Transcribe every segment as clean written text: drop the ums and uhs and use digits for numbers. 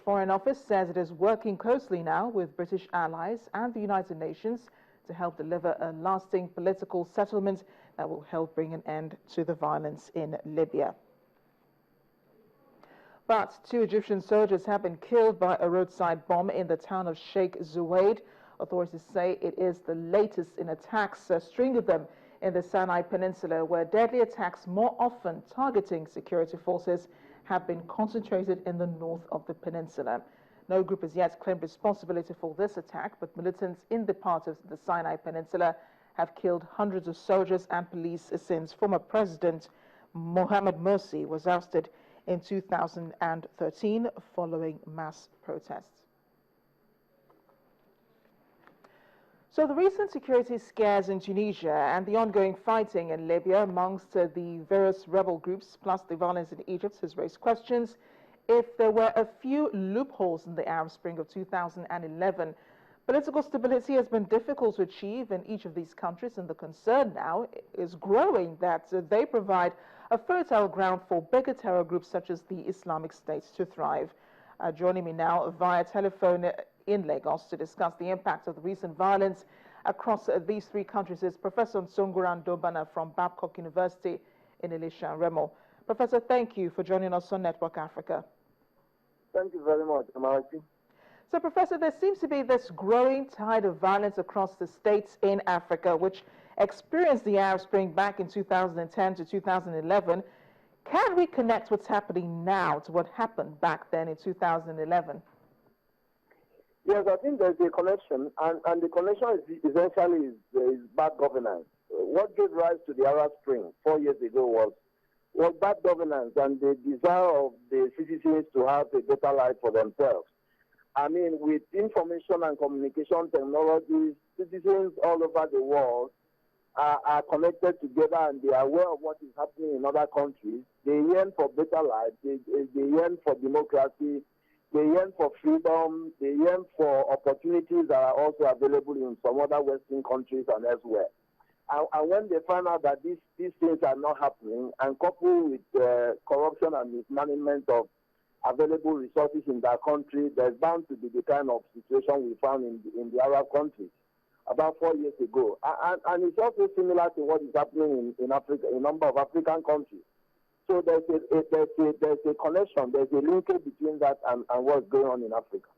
Foreign Office says it is working closely now with British allies and the United Nations to help deliver a lasting political settlement that will help bring an end to the violence in Libya. But 2 Egyptian soldiers have been killed by a roadside bomb in the town of Sheikh Zuweid. Authorities say it is the latest in attacks, a string of them in the Sinai Peninsula, where deadly attacks more often targeting security forces have been concentrated in the north of the peninsula. No group has yet claimed responsibility for this attack, but militants in the part of the Sinai Peninsula have killed hundreds of soldiers and police since former President Mohamed Morsi was ousted in 2013 following mass protests. So the recent security scares in Tunisia and the ongoing fighting in Libya amongst the various rebel groups, plus the violence in Egypt, has raised questions if there were a few loopholes in the Arab Spring of 2011. Political stability has been difficult to achieve in each of these countries, and the concern now is growing that they provide a fertile ground for bigger terror groups such as the Islamic State to thrive. Joining me now via telephone in Lagos to discuss the impact of the recent violence across these 3 countries is Professor Nsongoran Dobana from Babcock University in Elisha and Remo. Professor, thank you for joining us on Network Africa. Thank you very much, Amarati. So, Professor, there seems to be this growing tide of violence across the states in Africa, which experienced the Arab Spring back in 2010 to 2011. Can we connect what's happening now to what happened back then in 2011? Yes, I think there's a connection, and the connection is essentially is bad governance. What gave rise to the Arab Spring 4 years ago was bad governance and the desire of the citizens to have a better life for themselves. I mean, with information and communication technologies, citizens all over the world are connected together, and they are aware of what is happening in other countries. They yearn for better life. They yearn for democracy. They yearn for freedom. They yearn for opportunities that are also available in some other Western countries and elsewhere. And when they find out that these things are not happening, and coupled with corruption and mismanagement of available resources in their country, there's bound to be the kind of situation we found in the Arab countries about 4 years ago. And it's also similar to what is happening in Africa, in a number of African countries. So there's a connection, there's a linkage between that and what's going on in Africa.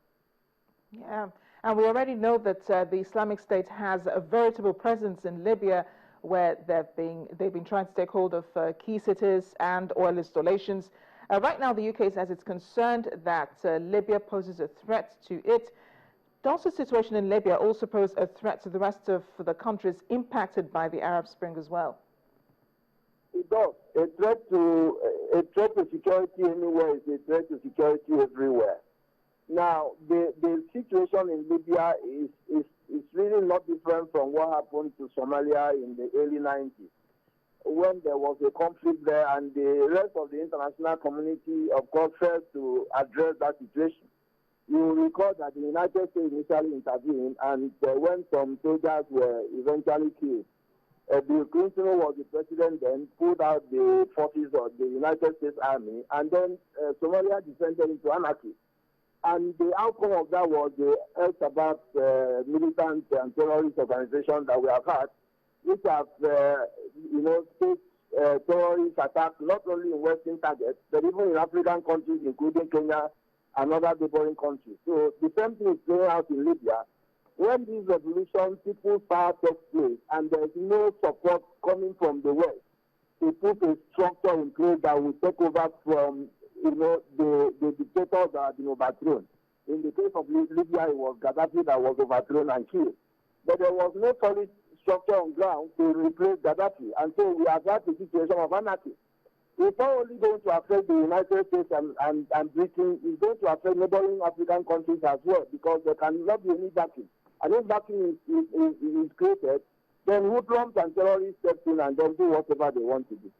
Yeah, and we already know that the Islamic State has a veritable presence in Libya, where they've been trying to take hold of key cities and oil installations. Right now, the UK says it's concerned that Libya poses a threat to it. Does the situation in Libya also pose a threat to the rest of the countries impacted by the Arab Spring as well? It does. A threat to security anywhere is a threat to security everywhere. Now, the situation in Libya is really not different from what happened to Somalia in the early 90s, when there was a conflict there, and the rest of the international community, of course, failed to address that situation. You will recall that the United States initially intervened, and when some soldiers were eventually killed, Bill Clinton was the president then, pulled out the forces of the United States Army, and then Somalia descended into anarchy. And the outcome of that was the El Shabaab militant and terrorist organization that we have had, which have, staged terrorist attacks not only in Western targets, but even in African countries, including Kenya and other neighboring countries. So the same thing is playing out in Libya. When these revolutions, people's power takes place, and there is no support coming from the West to put a structure in place that will take over from, the dictators that have been overthrown. In the case of Libya, it was Gaddafi that was overthrown and killed. But there was no solid structure on ground to replace Gaddafi, and so we have had a situation of anarchy. It's not only going to affect the United States and Britain, it's going to affect neighboring African countries as well, because there cannot be any backing. And if backing is created, then hoodlums and terrorists step in and then do whatever they want to do.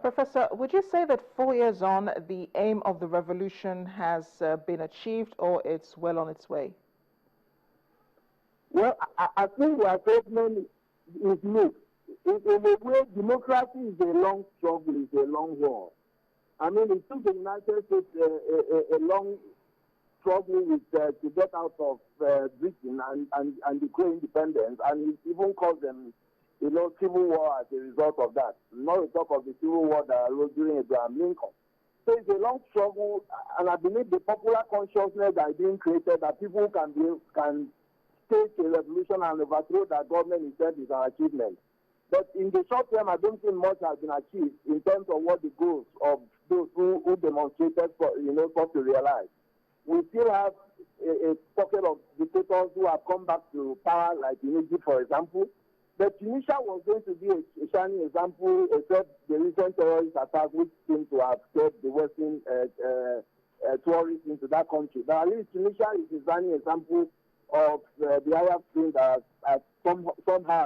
Professor, would you say that 4 years on, the aim of the revolution has been achieved, or it's well on its way? Well, I think the assessment is mixed. In a way, democracy is a long struggle, it's a long war. I mean, it took the United States a long struggle with to get out of Britain and declare independence, and it even caused them, civil war as a result of that. Not to talk of the civil war that arose during Abraham Lincoln. So it's a long struggle, and I believe the popular consciousness that is being created, that people can stage a revolution and overthrow that government itself, is an achievement. But in the short term, I don't think much has been achieved in terms of what the goals of those who demonstrated for to realize. We still have a pocket of dictators who have come back to power, like in Egypt, for example. But Tunisia was going to be a shining example, except the recent terrorist attack, which seemed to have scared the Western tourists into that country. But at least Tunisia is a shining example of the Arab Spring that has somehow